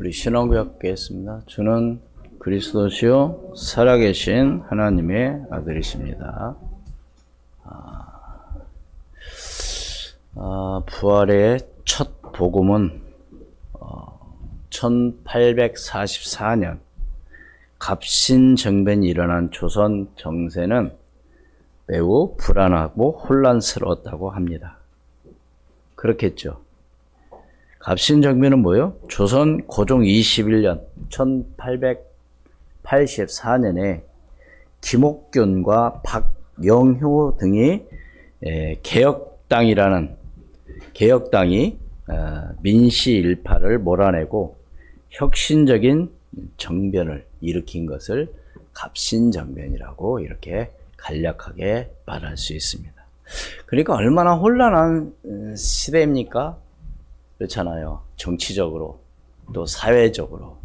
우리 신앙구약 겠습니다. 주는 그리스도시요 살아계신 하나님의 아들이십니다. 부활의 첫 복음은 1844년 갑신정변이 일어난 조선 정세는 매우 불안하고 혼란스러웠다고 합니다. 그렇겠죠. 갑신정변은 뭐예요? 조선 고종 21년 1884년에 김옥균과 박영효 등이 개혁당이 민시 일파를 몰아내고 혁신적인 정변을 일으킨 것을 갑신정변이라고 이렇게 간략하게 말할 수 있습니다. 그러니까 얼마나 혼란한 시대입니까? 그렇잖아요. 정치적으로 또 사회적으로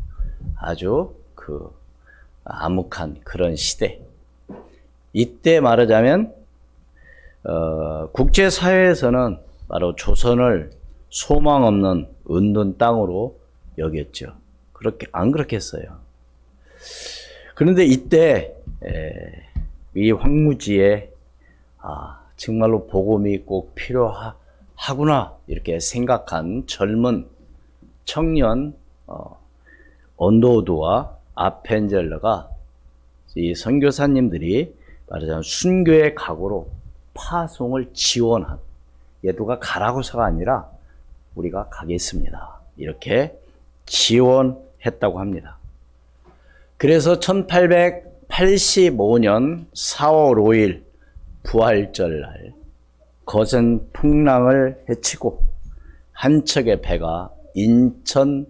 아주 암묵한 그런 시대. 이때 말하자면 국제사회에서는 바로 조선을 소망 없는 은둔 땅으로 여겼죠. 안 그렇겠어요. 그런데 이때 이 황무지에 정말로 복음이 꼭 필요하구나 이렇게 생각한 젊은 청년 언더우드와 아펜젤러가 이 선교사님들이 말하자면 순교의 각오로 파송을 지원한, 얘도가 가라고서가 아니라 우리가 가겠습니다 이렇게 지원했다고 합니다. 그래서 1885년 4월 5일 부활절날 거센 풍랑을 헤치고 한 척의 배가 인천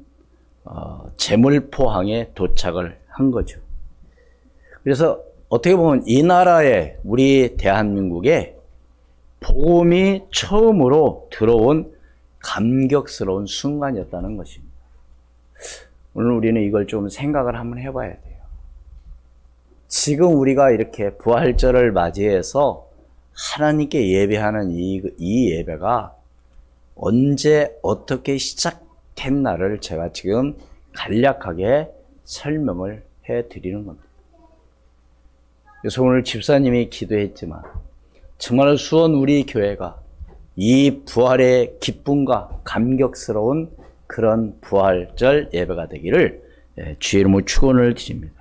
제물포항에 도착을 한 거죠. 그래서 어떻게 보면 이 나라에 우리 대한민국에 복음이 처음으로 들어온 감격스러운 순간이었다는 것입니다. 오늘 우리는 이걸 좀 생각을 한번 해봐야 돼요. 지금 우리가 이렇게 부활절을 맞이해서 하나님께 예배하는 이 예배가 언제 어떻게 시작됐나를 제가 지금 간략하게 설명을 해드리는 겁니다. 그래서 오늘 집사님이 기도했지만 정말 수원 우리 교회가 이 부활의 기쁨과 감격스러운 그런 부활절 예배가 되기를 주의 이름으로 축원을 드립니다.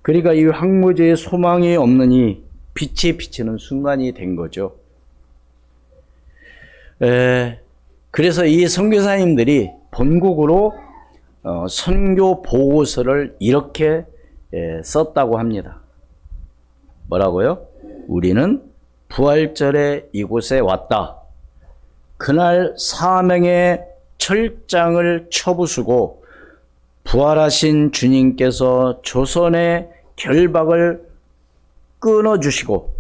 그러니까 이 황무지에 소망이 없느니 빛이 비치는 순간이 된 거죠. 그래서 이 선교사님들이 본국으로 선교 보고서를 이렇게 썼다고 합니다. 뭐라고요? 우리는 부활절에 이곳에 왔다. 그날 사명의 철장을 쳐부수고 부활하신 주님께서 조선의 결박을 끊어주시고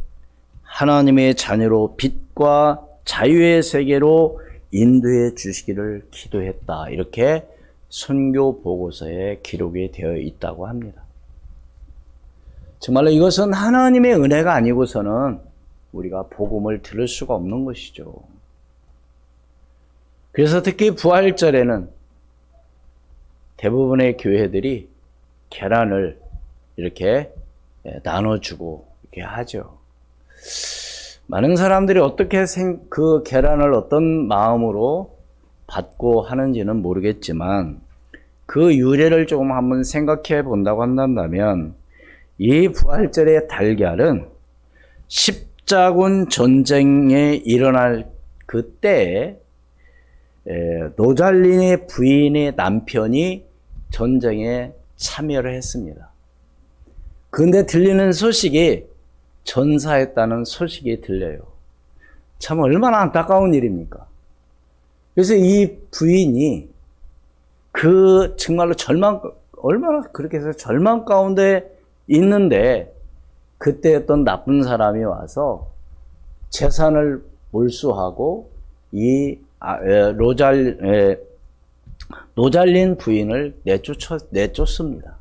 하나님의 자녀로 빛과 자유의 세계로 인도해 주시기를 기도했다. 이렇게 선교 보고서에 기록이 되어 있다고 합니다. 정말로 이것은 하나님의 은혜가 아니고서는 우리가 복음을 들을 수가 없는 것이죠. 그래서 특히 부활절에는 대부분의 교회들이 계란을 이렇게 나눠주고 이렇게 하죠. 많은 사람들이 어떻게 그 계란을 어떤 마음으로 받고 하는지는 모르겠지만 그 유래를 조금 한번 생각해 본다고 한다면 이 부활절의 달걀은 십자군 전쟁에 일어날 그때에 노잘린의 부인의 남편이 전쟁에 참여를 했습니다. 그런데 들리는 소식이 전사했다는 소식이 들려요. 참 얼마나 안타까운 일입니까? 그래서 이 부인이 정말로 얼마나 그렇게 해서 절망 가운데 있는데 그때 어떤 나쁜 사람이 와서 재산을 몰수하고 이 노잘린 부인을 내쫓습니다.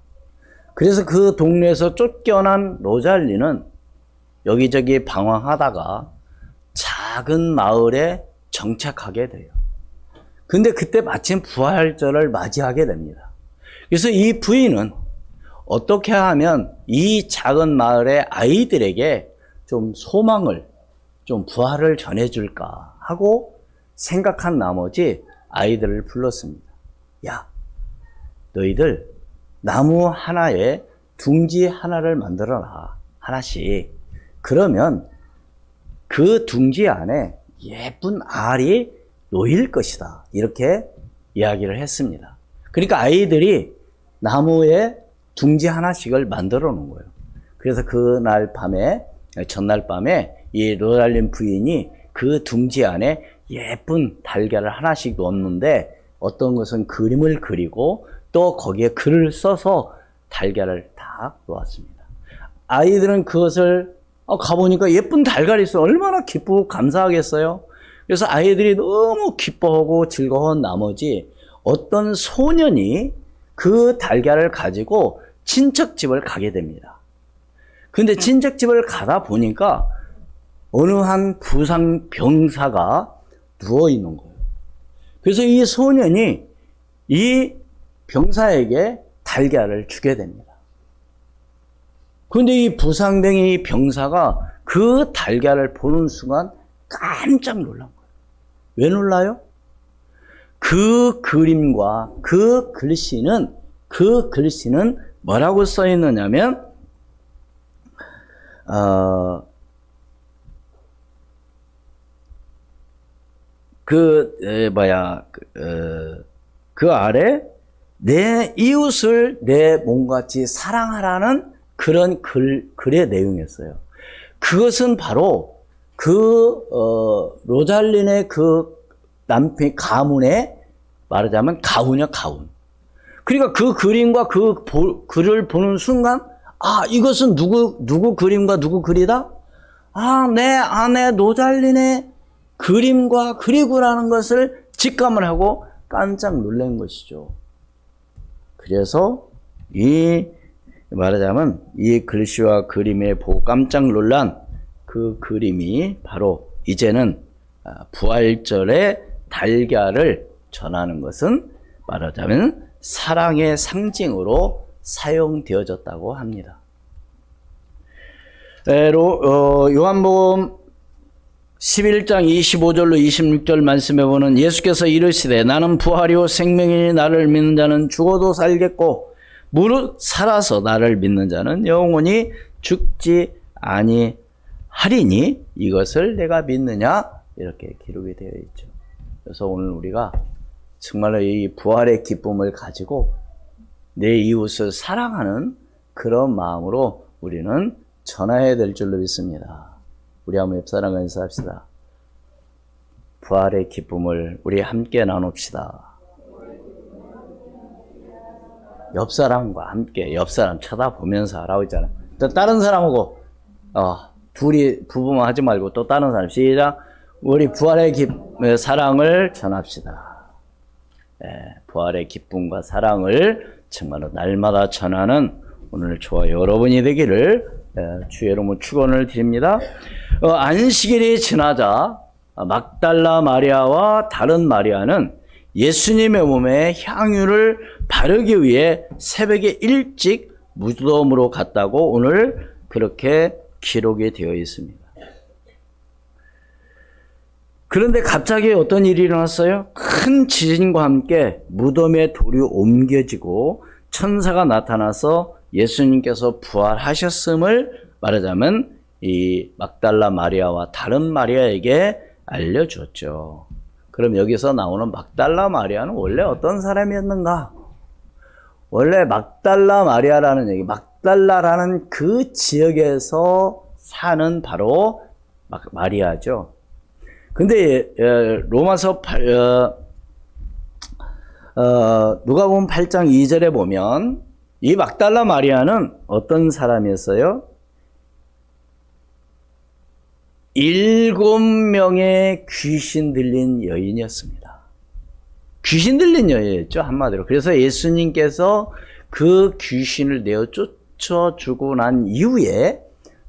그래서 그 동네에서 쫓겨난 노잘린은 여기저기 방황하다가 작은 마을에 정착하게 돼요. 근데 그때 마침 부활절을 맞이하게 됩니다. 그래서 이 부인은 어떻게 하면 이 작은 마을의 아이들에게 좀 소망을, 좀 부활을 전해줄까 하고 생각한 나머지 아이들을 불렀습니다. 야, 너희들 나무 하나에 둥지 하나를 만들어라. 하나씩. 그러면 그 둥지 안에 예쁜 알이 놓일 것이다. 이렇게 이야기를 했습니다. 그러니까 아이들이 나무에 둥지 하나씩을 만들어 놓은 거예요. 그래서 그날 밤에, 전날 밤에 이 로잘린 부인이 그 둥지 안에 예쁜 달걀을 하나씩 넣었는데 어떤 것은 그림을 그리고 또 거기에 글을 써서 달걀을 다 놓았습니다. 아이들은 그것을 가보니까 예쁜 달걀이 있어요. 얼마나 기쁘고 감사하겠어요. 그래서 아이들이 너무 기뻐하고 즐거운 나머지 어떤 소년이 그 달걀을 가지고 친척집을 가게 됩니다. 근데 친척집을 가다 보니까 어느 한 부상 병사가 누워 있는 거예요. 그래서 이 소년이 이 병사에게 달걀을 주게 됩니다. 그런데 이 부상병이 병사가 그 달걀을 보는 순간 깜짝 놀란 거예요. 왜 놀라요? 그 그림과 그 글씨는 뭐라고 써 있느냐면 그 아래 내 이웃을 내 몸같이 사랑하라는 그런 글의 내용이었어요. 그것은 바로 로잘린의 그 남편 가문의 말하자면 가훈이야, 가훈. 그러니까 그 그림과 그 글을 보는 순간, 이것은 누구 그림과 누구 글이다? 내 아내 로잘린의 그림과 그리고라는 것을 직감을 하고 깜짝 놀란 것이죠. 그래서 말하자면 이 글씨와 그림에 보고 깜짝 놀란 그 그림이 바로 이제는 부활절의 달걀을 전하는 것은 말하자면 사랑의 상징으로 사용되어졌다고 합니다. 요한복음 11장 25절로 26절 말씀해 보는 예수께서 이르시되 나는 부활이요 생명이니 나를 믿는 자는 죽어도 살겠고 무릇 살아서 나를 믿는 자는 영원히 죽지 아니하리니 이것을 내가 믿느냐 이렇게 기록이 되어 있죠. 그래서 오늘 우리가 정말로 이 부활의 기쁨을 가지고 내 이웃을 사랑하는 그런 마음으로 우리는 전해야 될 줄로 믿습니다. 우리 한번 옆사람과 인사합시다. 부활의 기쁨을 우리 함께 나눕시다. 옆사람과 함께, 옆사람 쳐다보면서 하라고 했잖아요. 또 다른 사람하고 둘이 부부만 하지 말고 또 다른 사람 시작. 우리 부활의 사랑을 전합시다. 부활의 기쁨과 사랑을 정말로 날마다 전하는 오늘 저와 여러분이 되기를 주의 이름으로 축원을 드립니다. 안식일이 지나자 막달라 마리아와 다른 마리아는 예수님의 몸에 향유를 바르기 위해 새벽에 일찍 무덤으로 갔다고 오늘 그렇게 기록이 되어 있습니다. 그런데 갑자기 어떤 일이 일어났어요? 큰 지진과 함께 무덤의 돌이 옮겨지고 천사가 나타나서 예수님께서 부활하셨음을 말하자면 이 막달라 마리아와 다른 마리아에게 알려주었죠. 그럼 여기서 나오는 막달라 마리아는 원래 어떤 사람이었는가? 원래 막달라 마리아라는 얘기, 막달라라는 그 지역에서 사는 바로 마리아죠. 근데 로마서 누가복음 8장 2절에 보면 이 막달라 마리아는 어떤 사람이었어요? 7명의 귀신 들린 여인이었습니다. 귀신 들린 여인이었죠, 한마디로. 그래서 예수님께서 그 귀신을 내어 쫓아주고 난 이후에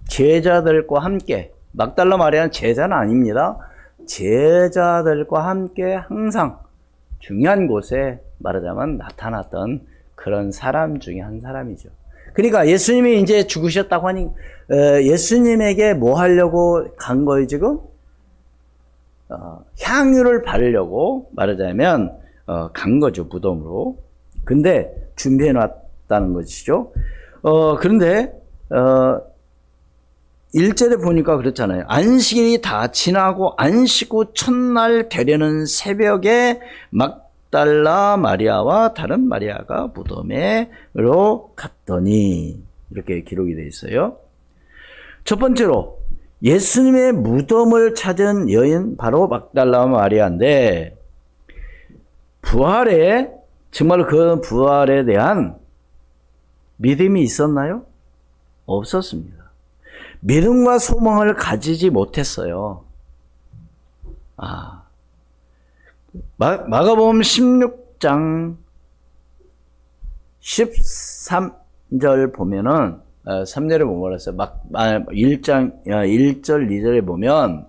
제자들과 함께, 막달라 마리아는 제자는 아닙니다. 제자들과 함께 항상 중요한 곳에 말하자면 나타났던 그런 사람 중에 한 사람이죠. 그러니까 예수님이 이제 죽으셨다고 하니 예수님에게 뭐 하려고 간 거예요 지금? 향유를 바르려고 말하자면 간 거죠, 무덤으로. 근데 준비해 놨다는 것이죠. 그런데 1절에 보니까 그렇잖아요. 안식일이 다 지나고 안식 후 첫날 되려는 새벽에 막달라 마리아와 다른 마리아가 무덤에로 갔더니, 이렇게 기록이 되어 있어요. 첫 번째로 예수님의 무덤을 찾은 여인, 바로 막달라 마리아인데, 부활에, 정말 그 부활에 대한 믿음이 있었나요? 없었습니다. 믿음과 소망을 가지지 못했어요. 마가복음 16장 13절 보면은 3절에 보면 뭐라 했어요? 1절 2절에 보면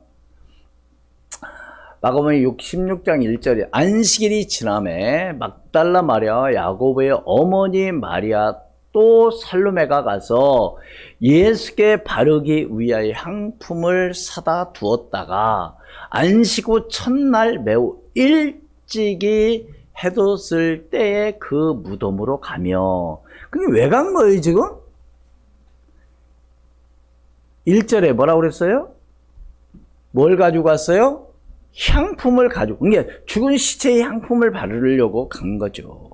마가복음 16장 1절에 안식일이 지남에 막달라 마리아와 야고보의 어머니 마리아 또 살로메가 가서 예수께 바르기 위하여 향품을 사다 두었다가 안식 후 첫날 매우 일찍이 해돋을 때에 그 무덤으로 가며. 그게 왜 간 거예요 지금? 1절에 뭐라고 그랬어요? 뭘 가지고 갔어요? 향품을 가지고. 그러니까 죽은 시체의 향품을 바르려고 간 거죠.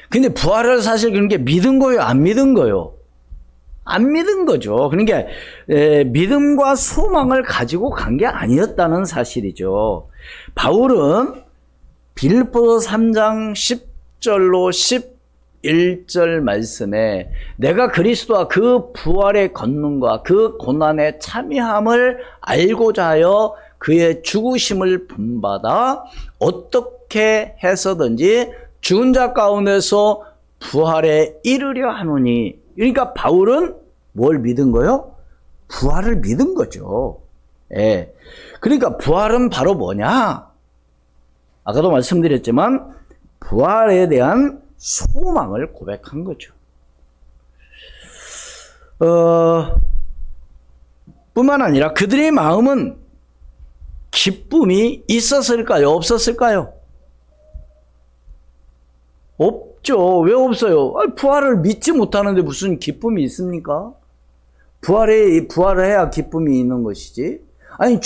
근데 부활을 사실 그런 게 믿은 거예요? 안 믿은 거예요? 안 믿은 거죠. 그러니까 믿음과 소망을 가지고 간 게 아니었다는 사실이죠. 바울은 빌립보서 3장 10절로 11절 말씀에 내가 그리스도와 그 부활의 권능과 그 고난의 참여함을 알고자 하여 그의 죽으심을 본받아 어떻게 해서든지 죽은 자 가운데서 부활에 이르려 하노니. 그러니까 바울은 뭘 믿은 거요? 부활을 믿은 거죠. 예. 그러니까 부활은 바로 뭐냐? 아까도 말씀드렸지만 부활에 대한 소망을 고백한 거죠. 뿐만 아니라 그들의 마음은 기쁨이 있었을까요? 없었을까요? 없죠. 왜 없어요? 부활을 믿지 못하는데 무슨 기쁨이 있습니까? 부활을 해야 기쁨이 있는 것이지. 아니,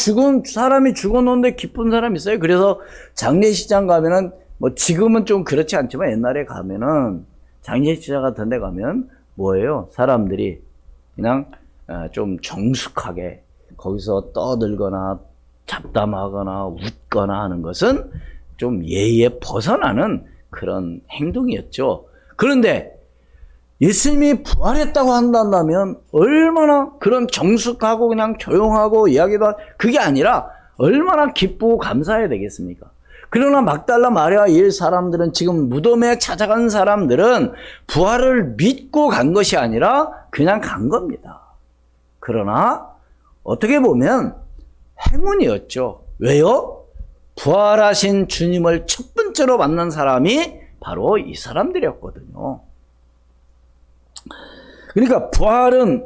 사람이 죽어놓는데 기쁜 사람 있어요? 그래서 장례식장 가면은, 뭐 지금은 좀 그렇지 않지만 옛날에 가면은, 장례식장 같은 데 가면 뭐예요? 사람들이 그냥 좀 정숙하게 거기서 떠들거나 잡담하거나 웃거나 하는 것은 좀 예의에 벗어나는 그런 행동이었죠. 그런데 예수님이 부활했다고 한다면 얼마나 그런 정숙하고 그냥 조용하고 이야기도 그게 아니라 얼마나 기쁘고 감사해야 되겠습니까? 그러나 막달라 마리아 이 사람들은, 지금 무덤에 찾아간 사람들은 부활을 믿고 간 것이 아니라 그냥 간 겁니다. 그러나 어떻게 보면 행운이었죠. 왜요? 부활하신 주님을 첫 번째로 만난 사람이 바로 이 사람들이었거든요. 그러니까 부활은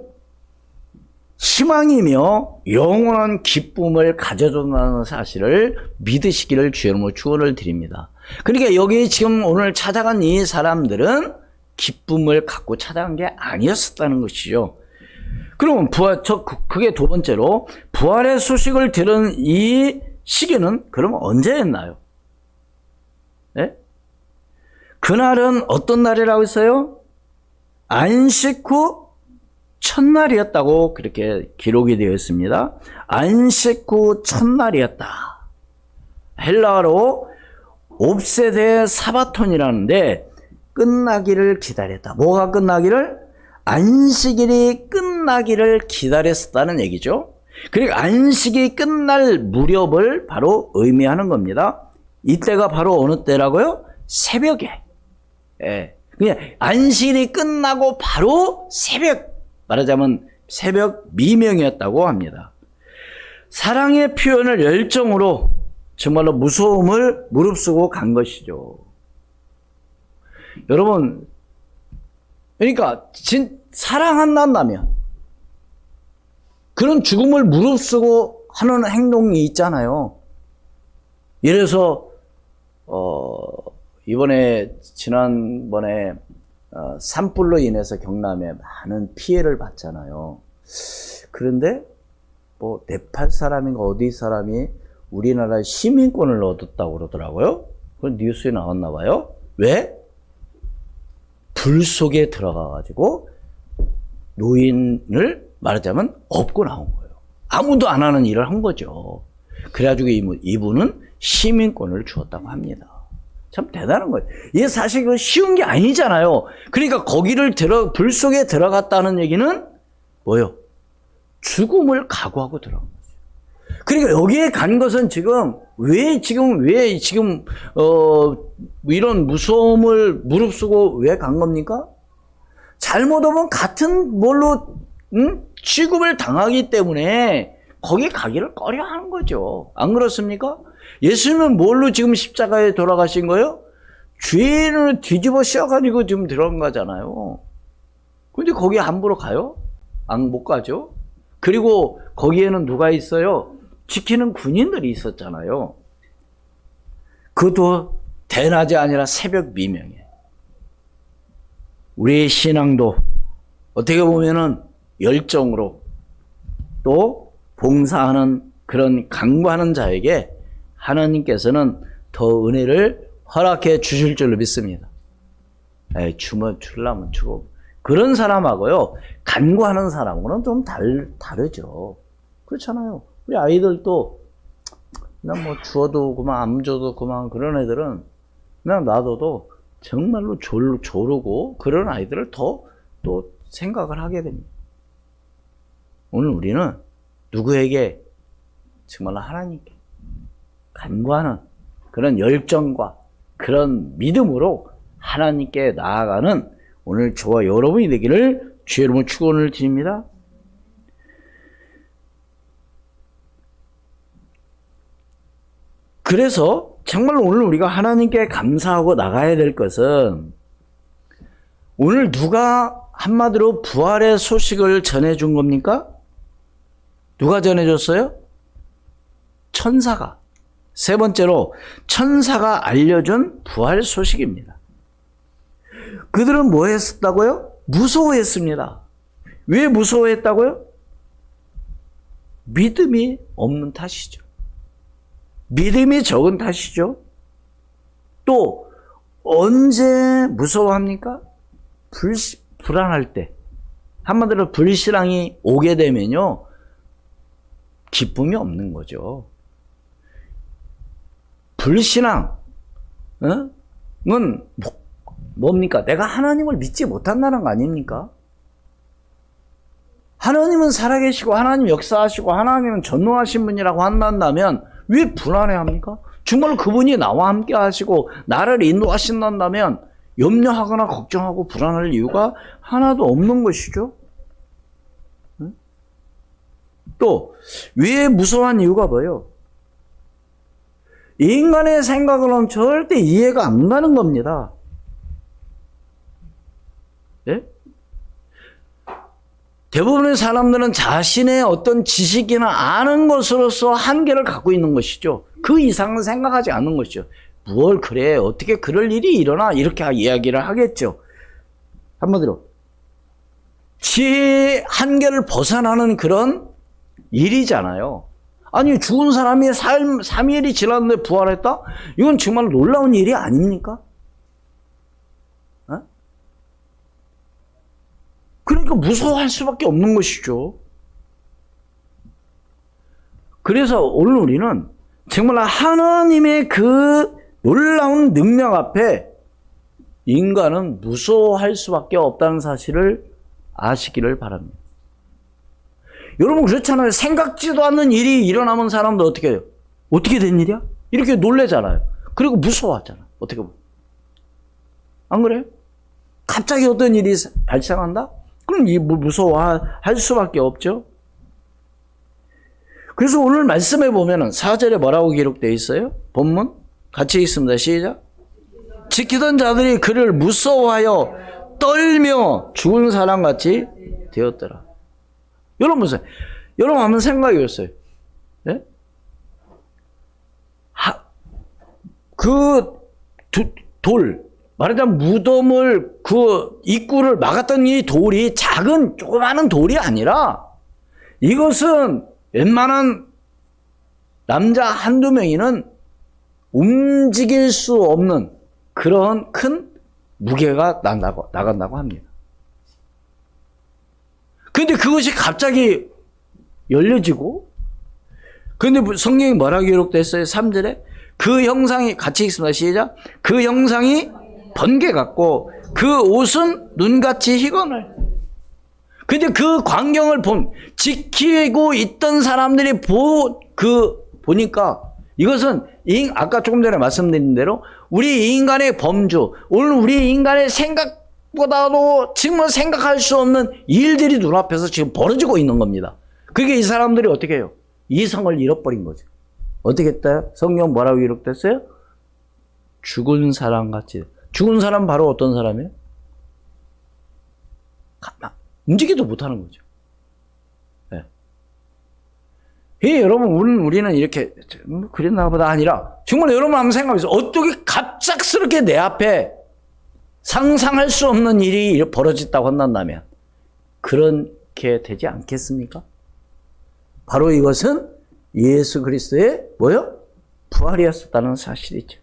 희망이며 영원한 기쁨을 가져준다는 사실을 믿으시기를 주님으로 축원을 드립니다. 그러니까 여기 지금 오늘 찾아간 이 사람들은 기쁨을 갖고 찾아간 게 아니었었다는 것이죠. 그러면 그게 두 번째로, 부활의 소식을 들은 이 시기는 그럼 언제였나요? 네? 그날은 어떤 날이라고 했어요? 안식 후 첫날이었다고 그렇게 기록이 되어 있습니다. 안식 후 첫날이었다. 헬라어로 옵세데 사바톤이라는데 끝나기를 기다렸다. 뭐가 끝나기를? 안식일이 끝나기를 기다렸다는 얘기죠. 그리고 안식이 끝날 무렵을 바로 의미하는 겁니다. 이때가 바로 어느 때라고요? 새벽에. 예. 그냥 안식일이 끝나고 바로 새벽, 말하자면 새벽 미명이었다고 합니다. 사랑의 표현을 열정으로 정말로 무서움을 무릅쓰고 간 것이죠. 여러분, 그러니까 사랑한다면 그런 죽음을 무릅쓰고 하는 행동이 있잖아요. 예를 들어서 지난번에 산불로 인해서 경남에 많은 피해를 봤잖아요. 그런데 뭐 네팔 사람인가 어디 사람이 우리나라의 시민권을 얻었다고 그러더라고요. 그건 뉴스에 나왔나 봐요. 왜? 불 속에 들어가가지고 노인을 말하자면 업고 나온 거예요. 아무도 안 하는 일을 한 거죠. 그래가지고 이분은 시민권을 주었다고 합니다. 참 대단한 거예요. 이게 사실 그 쉬운 게 아니잖아요. 그러니까 거기를 불 속에 들어갔다는 얘기는 뭐요? 죽음을 각오하고 들어간 거죠. 그러니까 여기에 간 것은 왜 이런 무서움을 무릅쓰고 왜 간 겁니까? 잘못하면 같은 취급을 당하기 때문에 거기 가기를 꺼려 하는 거죠. 안 그렇습니까? 예수님은 뭘로 지금 십자가에 돌아가신 거예요? 죄인을 뒤집어 씌워가지고 지금 들어간 거잖아요. 근데 거기 함부로 가요? 못 가죠. 그리고 거기에는 누가 있어요? 지키는 군인들이 있었잖아요. 그것도 대낮이 아니라 새벽 미명에. 우리의 신앙도 어떻게 보면은 열정으로 또 봉사하는 그런 강구하는 자에게 하나님께서는 더 은혜를 허락해 주실 줄로 믿습니다. 주려면 주고. 그런 사람하고요, 간구하는 사람하고는 좀 다르죠. 그렇잖아요. 우리 아이들도 그냥 뭐 주어도 그만, 안 줘도 그만, 그런 애들은 그냥 놔둬도 정말로 조르고 그런 아이들을 더 또 생각을 하게 됩니다. 오늘 우리는 누구에게 정말로 하나님께 간구하는 그런 열정과 그런 믿음으로 하나님께 나아가는 오늘 저와 여러분이 되기를 주의 이름으로 축원을 드립니다. 그래서 정말 오늘 우리가 하나님께 감사하고 나가야 될 것은 오늘 누가 한마디로 부활의 소식을 전해준 겁니까? 누가 전해줬어요? 천사가. 세 번째로 천사가 알려준 부활 소식입니다. 그들은 뭐 했었다고요? 무서워했습니다. 왜 무서워했다고요? 믿음이 없는 탓이죠. 믿음이 적은 탓이죠. 또 언제 무서워합니까? 불안할 때. 한마디로 불신앙이 오게 되면요, 기쁨이 없는 거죠. 불신앙은 뭡니까? 내가 하나님을 믿지 못한다는 거 아닙니까? 하나님은 살아계시고 하나님 역사하시고 하나님은 전능하신 분이라고 한다면 왜 불안해합니까? 정말 그분이 나와 함께 하시고 나를 인도하신다면 염려하거나 걱정하고 불안할 이유가 하나도 없는 것이죠. 또 왜 무서워한 이유가 뭐예요? 인간의 생각으로는 절대 이해가 안 가는 겁니다. 예? 대부분의 사람들은 자신의 어떤 지식이나 아는 것으로서 한계를 갖고 있는 것이죠. 그 이상은 생각하지 않는 것이죠. 뭘 그래, 어떻게 그럴 일이 일어나, 이렇게 이야기를 하겠죠. 한마디로 지혜의 한계를 벗어나는 그런 일이잖아요. 아니, 죽은 사람이 3일이 지났는데 부활했다? 이건 정말 놀라운 일이 아닙니까? 그러니까 무서워할 수밖에 없는 것이죠. 그래서 오늘 우리는 정말 하나님의 그 놀라운 능력 앞에 인간은 무서워할 수밖에 없다는 사실을 아시기를 바랍니다. 여러분 그렇잖아요. 생각지도 않는 일이 일어나면 사람도 어떻게 해요? 어떻게 된 일이야? 이렇게 놀래잖아요. 그리고 무서워하잖아. 어떻게 보면. 안 그래요? 갑자기 어떤 일이 발생한다? 그럼 무서워할 수밖에 없죠. 그래서 오늘 말씀에 보면은 4절에 뭐라고 기록되어 있어요? 본문 같이 읽습니다. 시작. 지키던 자들이 그를 무서워하여 떨며 죽은 사람같이 되었더라. 여러분 보세요. 여러분 한번 생각해 보세요. 네? 돌, 말하자면 무덤을 그 입구를 막았던 이 돌이 작은 조그마한 돌이 아니라 이것은 웬만한 남자 한두 명이는 움직일 수 없는 그런 큰 무게가 나간다고 합니다. 근데 그것이 갑자기 열려지고, 근데 성경이 뭐라고 기록됐어요? 3절에 그 형상이 같이 읽습니다. 시작. 그 형상이 번개 같고 그 옷은 눈같이 희건을. 근데 그 광경을 지키고 있던 사람들이 보니까 이것은 아까 조금 전에 말씀드린 대로 우리 인간의 범주, 오늘 우리 인간의 생각보다도 지금 생각할 수 없는 일들이 눈앞에서 지금 벌어지고 있는 겁니다. 그게 이 사람들이 어떻게 해요? 이성을 잃어버린 거죠. 어떻게 했다? 성경 뭐라고 기록됐어요? 죽은 사람 같이. 죽은 사람 바로 어떤 사람이에요? 움직이도 못하는 거죠. 네. 여러분, 우리는 이렇게 그랬나 보다 아니라 정말 여러분 한번 생각해보세요. 어떻게 갑작스럽게 내 앞에 상상할 수 없는 일이 벌어졌다고 한다면 그렇게 되지 않겠습니까? 바로 이것은 예수 그리스도의 뭐요? 부활이었었다는 사실이죠.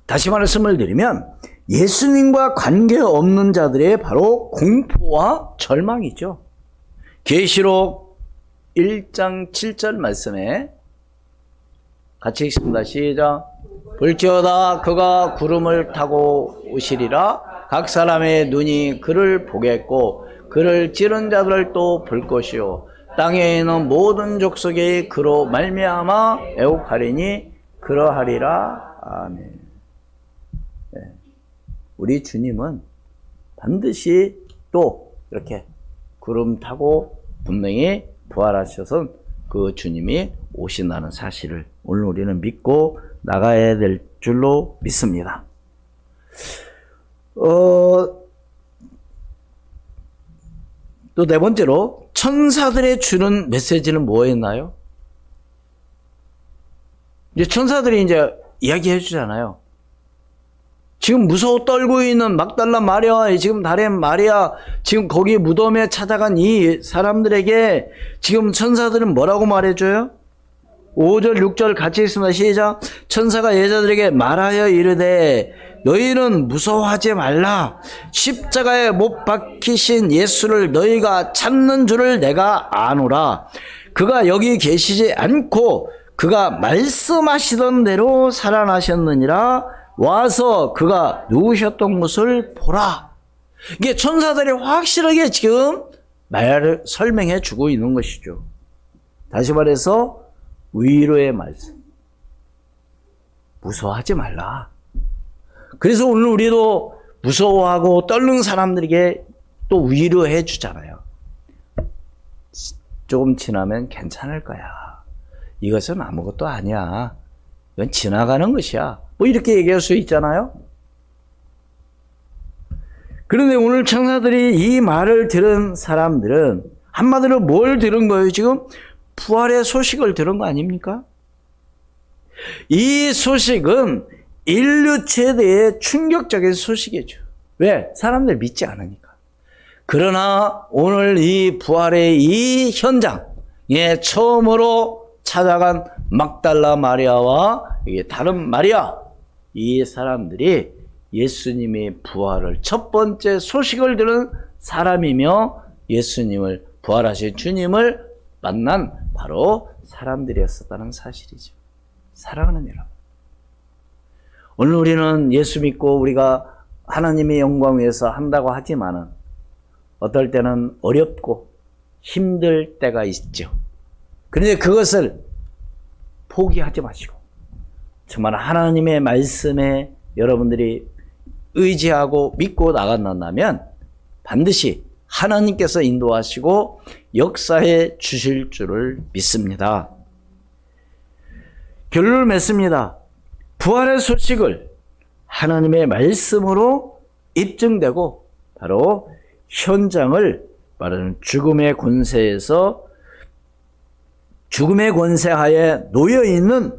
다시 말씀을 드리면 예수님과 관계없는 자들의 바로 공포와 절망이죠. 계시록 1장 7절 말씀에 같이 읽습니다. 시작. 볼지어다 그가 구름을 타고 오시리라. 각 사람의 눈이 그를 보겠고 그를 찌른 자들을 또 볼 것이요 땅에 있는 모든 족속이 그로 말미암아 애곡하리니 그러하리라. 아멘. 네. 우리 주님은 반드시 또 이렇게 구름 타고 분명히 부활하셔서 그 주님이 오신다는 사실을 오늘 우리는 믿고 나가야 될 줄로 믿습니다. 또 네 번째로 천사들의 주는 메시지는 뭐였나요? 이제 천사들이 이제 이야기해 주잖아요. 지금 무서워 떨고 있는 막달라 마리아, 지금 다른 마리아, 지금 거기 무덤에 찾아간 이 사람들에게 지금 천사들은 뭐라고 말해줘요? 5절, 6절 같이 있습니다. 시작. 천사가 여자들에게 말하여 이르되 너희는 무서워하지 말라. 십자가에 못 박히신 예수를 너희가 찾는 줄을 내가 아노라. 그가 여기 계시지 않고 그가 말씀하시던 대로 살아나셨느니라. 와서 그가 누우셨던 곳을 보라. 이게 천사들이 확실하게 지금 말을 설명해 주고 있는 것이죠. 다시 말해서 위로의 말씀. 무서워하지 말라. 그래서 오늘 우리도 무서워하고 떨는 사람들에게 또 위로해 주잖아요. 조금 지나면 괜찮을 거야. 이것은 아무것도 아니야. 이건 지나가는 것이야. 뭐 이렇게 얘기할 수 있잖아요. 그런데 오늘 천사들이 이 말을 들은 사람들은 한마디로 뭘 들은 거예요? 지금 부활의 소식을 들은 거 아닙니까? 이 소식은 인류 최대의 충격적인 소식이죠. 왜? 사람들 믿지 않으니까. 그러나 오늘 이 부활의 이 현장에 처음으로 찾아간 막달라 마리아와 다른 마리아, 이 사람들이 예수님의 부활을 첫 번째 소식을 들은 사람이며 예수님을 부활하신 주님을 만난 바로 사람들이었었다는 사실이죠. 사랑하는 여러분, 오늘 우리는 예수 믿고 우리가 하나님의 영광 위해서 한다고 하지만은 어떨 때는 어렵고 힘들 때가 있죠. 그런데 그것을 포기하지 마시고 정말 하나님의 말씀에 여러분들이 의지하고 믿고 나간다면 반드시 하나님께서 인도하시고 역사해 주실 줄을 믿습니다. 결론을 맺습니다. 부활의 소식을 하나님의 말씀으로 입증되고 바로 현장을 말하는 죽음의 권세하에 놓여있는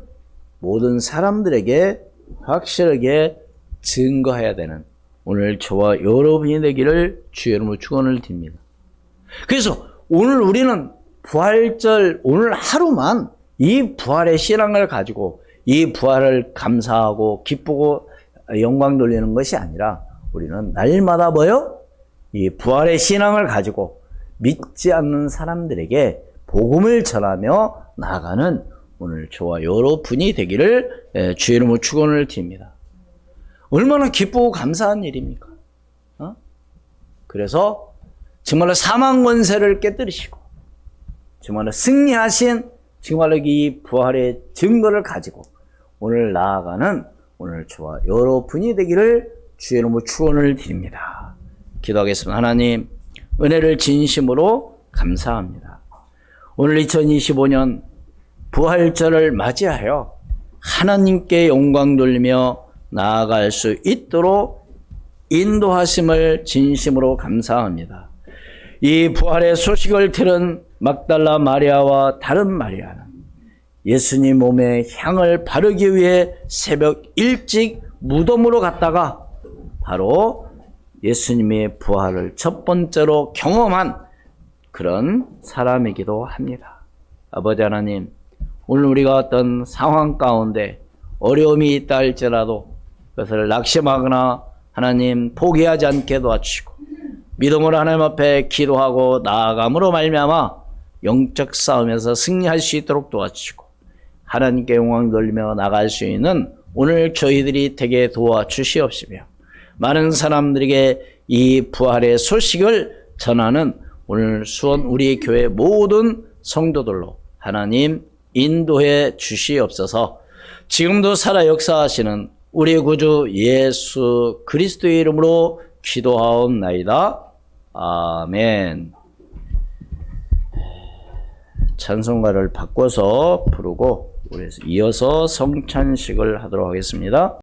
모든 사람들에게 확실하게 증거해야 되는 오늘 저와 여러분이 되기를 주의 이름으로 축원을 드립니다. 그래서 오늘 우리는 부활절 오늘 하루만 이 부활의 신앙을 가지고 이 부활을 감사하고 기쁘고 영광 돌리는 것이 아니라 우리는 날마다 뭐요? 이 부활의 신앙을 가지고 믿지 않는 사람들에게 복음을 전하며 나아가는 오늘 저와 여러분이 되기를 주의 이름으로 축원을 드립니다. 얼마나 기쁘고 감사한 일입니까? 그래서 정말로 사망 권세를 깨뜨리시고 정말로 승리하신 정말로 이 부활의 증거를 가지고 오늘 나아가는 오늘 저와 여러분이 되기를 주의 이름으로 축원을 드립니다. 기도하겠습니다. 하나님, 은혜를 진심으로 감사합니다. 오늘 2025년 부활절을 맞이하여 하나님께 영광 돌리며 나아갈 수 있도록 인도하심을 진심으로 감사합니다. 이 부활의 소식을 들은 막달라 마리아와 다른 마리아는 예수님 몸에 향을 바르기 위해 새벽 일찍 무덤으로 갔다가 바로 예수님의 부활을 첫 번째로 경험한 그런 사람이기도 합니다. 아버지 하나님, 오늘 우리가 어떤 상황 가운데 어려움이 있다 할지라도 그것을 낙심하거나 하나님 포기하지 않게 도와주시고 믿음으로 하나님 앞에 기도하고 나아감으로 말미암아 영적 싸움에서 승리할 수 있도록 도와주시고 하나님께 영광 돌리며 나갈 수 있는 오늘 저희들이 되게 도와주시옵시며 많은 사람들에게 이 부활의 소식을 전하는 오늘 수원 우리 교회 모든 성도들로 하나님 인도해 주시옵소서. 지금도 살아 역사하시는 우리 구주 예수 그리스도의 이름으로 기도하옵나이다. 아멘. 찬송가를 바꿔서 부르고 우리 이어서 성찬식을 하도록 하겠습니다.